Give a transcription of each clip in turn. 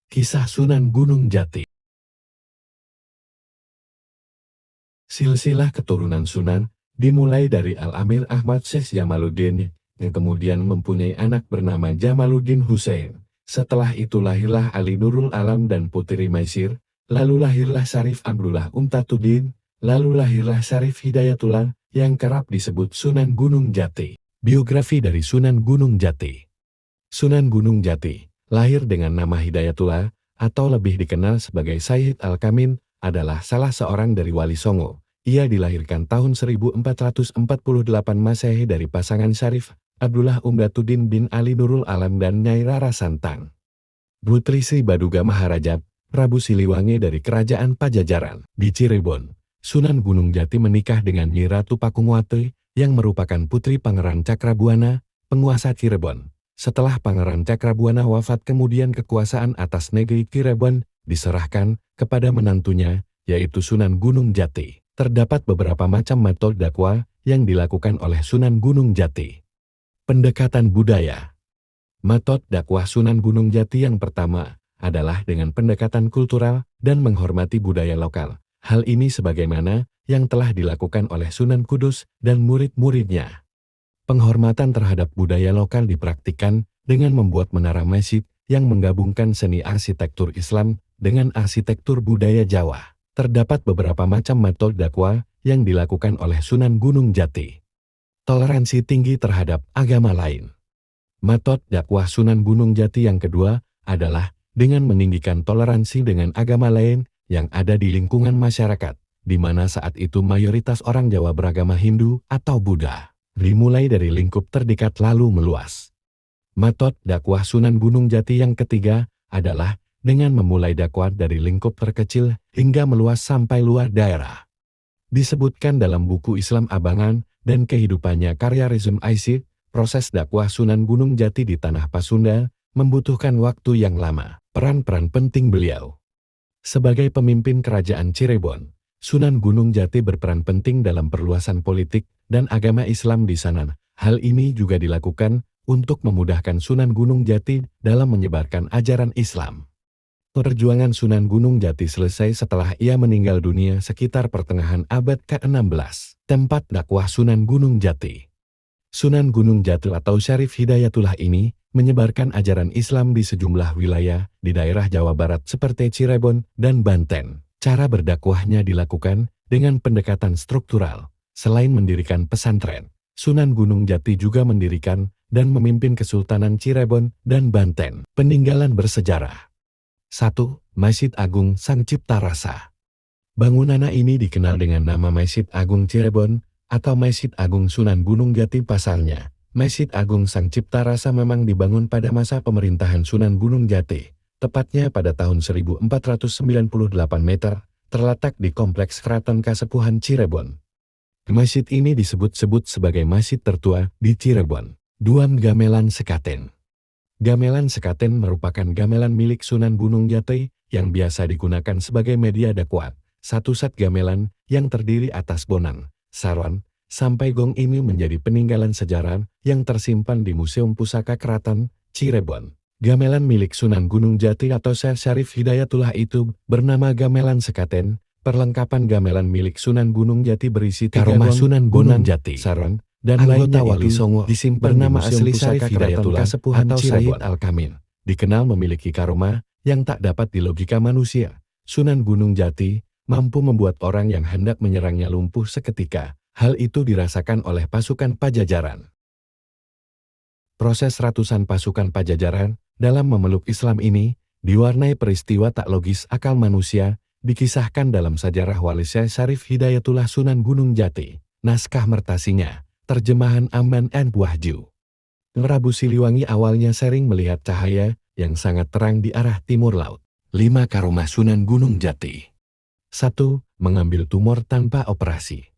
Kisah Sunan Gunung Jati. Silsilah keturunan Sunan dimulai dari Al-Amir Ahmad Syekh Jamaluddin yang kemudian mempunyai anak bernama Jamaluddin Hussein. Setelah itu lahirlah Ali Nurul Alam dan Putri Maisir, lalu lahirlah Syarif Abdullah Umtatuddin, lalu lahirlah Syarif Hidayatullah yang kerap disebut Sunan Gunung Jati. Biografi dari Sunan Gunung Jati. Sunan Gunung Jati lahir dengan nama Hidayatullah atau lebih dikenal sebagai Sayyid Al-Kamin, adalah salah seorang dari Wali Songo. Ia dilahirkan tahun 1448 Masehi dari pasangan Syarif Abdullah Umtatuddin bin Ali Nurul Alam dan Nyai Rara Santang. Putri Sri Baduga Maharajab, Prabu Siliwangi dari Kerajaan Pajajaran. Di Cirebon, Sunan Gunung Jati menikah dengan Nyi Ratu Pakungwate yang merupakan putri Pangeran Cakrabuana, penguasa Cirebon. Setelah Pangeran Cakrabuana wafat, kemudian kekuasaan atas negeri Cirebon diserahkan kepada menantunya, yaitu Sunan Gunung Jati. Terdapat beberapa macam metode dakwah yang dilakukan oleh Sunan Gunung Jati. Pendekatan budaya. Metode dakwah Sunan Gunung Jati yang pertama adalah dengan pendekatan kultural dan menghormati budaya lokal. Hal ini sebagaimana yang telah dilakukan oleh Sunan Kudus dan murid-muridnya. Penghormatan terhadap budaya lokal dipraktikkan dengan membuat menara masjid yang menggabungkan seni arsitektur Islam dengan arsitektur budaya Jawa. Terdapat beberapa macam metode dakwah yang dilakukan oleh Sunan Gunung Jati. Toleransi tinggi terhadap agama lain. Metode dakwah Sunan Gunung Jati yang kedua adalah dengan meninggikan toleransi dengan agama lain yang ada di lingkungan masyarakat, di mana saat itu mayoritas orang Jawa beragama Hindu atau Buddha. Dimulai dari lingkup terdekat lalu meluas. Metode dakwah Sunan Gunung Jati yang ketiga adalah dengan memulai dakwah dari lingkup terkecil hingga meluas sampai luar daerah. Disebutkan dalam buku Islam Abangan dan kehidupannya karya Rizm Aisyid, proses dakwah Sunan Gunung Jati di Tanah Pasunda membutuhkan waktu yang lama. Peran-peran penting beliau. Sebagai pemimpin kerajaan Cirebon, Sunan Gunung Jati berperan penting dalam perluasan politik dan agama Islam di sana. Hal ini juga dilakukan untuk memudahkan Sunan Gunung Jati dalam menyebarkan ajaran Islam. Perjuangan Sunan Gunung Jati selesai setelah ia meninggal dunia sekitar pertengahan abad ke-16. Tempat dakwah Sunan Gunung Jati. Sunan Gunung Jati atau Syarif Hidayatullah ini menyebarkan ajaran Islam di sejumlah wilayah di daerah Jawa Barat seperti Cirebon dan Banten. Cara berdakwahnya dilakukan dengan pendekatan struktural. Selain mendirikan pesantren, Sunan Gunung Jati juga mendirikan dan memimpin Kesultanan Cirebon dan Banten. Peninggalan bersejarah. 1. Masjid Agung Sang Cipta Rasa. Bangunan ini dikenal dengan nama Masjid Agung Cirebon atau Masjid Agung Sunan Gunung Jati. Pasalnya, Masjid Agung Sang Cipta Rasa memang dibangun pada masa pemerintahan Sunan Gunung Jati, tepatnya pada tahun 1498 meter, terletak di Kompleks Keraton Kasepuhan Cirebon. Masjid ini disebut-sebut sebagai masjid tertua di Cirebon. 2. Gamelan Sekaten. Gamelan Sekaten merupakan gamelan milik Sunan Gunung Jati yang biasa digunakan sebagai media dakwah. Satu set gamelan yang terdiri atas bonang, saron, sampai gong ini menjadi peninggalan sejarah yang tersimpan di Museum Pusaka Keraton Cirebon. Gamelan milik Sunan Gunung Jati atau Syekh Syarif Hidayatullah itu bernama gamelan Sekaten. Perlengkapan gamelan milik Sunan Gunung Jati berisi karomah Sunan Gunung Jati, saron, dan lainnya Wali Songo disimpan bernama asli Syarif Hidayatullah atau Sayyid Al-Kamin. Dikenal memiliki karomah yang tak dapat dilogika manusia. Sunan Gunung Jati mampu membuat orang yang hendak menyerangnya lumpuh seketika. Hal itu dirasakan oleh pasukan Pajajaran. Proses ratusan pasukan Pajajaran dalam memeluk Islam ini diwarnai peristiwa tak logis akal manusia, dikisahkan dalam sejarah Wali Syekh Syarif Hidayatullah Sunan Gunung Jati. Naskah mertasinya, terjemahan Aman and Wahju. Prabu Siliwangi awalnya sering melihat cahaya yang sangat terang di arah timur laut. 5 karomah Sunan Gunung Jati. 1. Mengambil tumor tanpa operasi.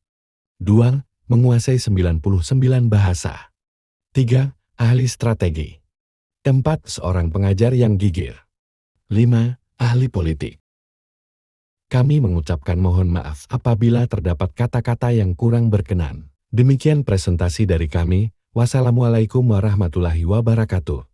2. Menguasai 99 bahasa. 3. Ahli strategi. 4. Seorang pengajar yang gigih. 5. Ahli politik. Kami mengucapkan mohon maaf apabila terdapat kata-kata yang kurang berkenan. Demikian presentasi dari kami. Wassalamualaikum warahmatullahi wabarakatuh.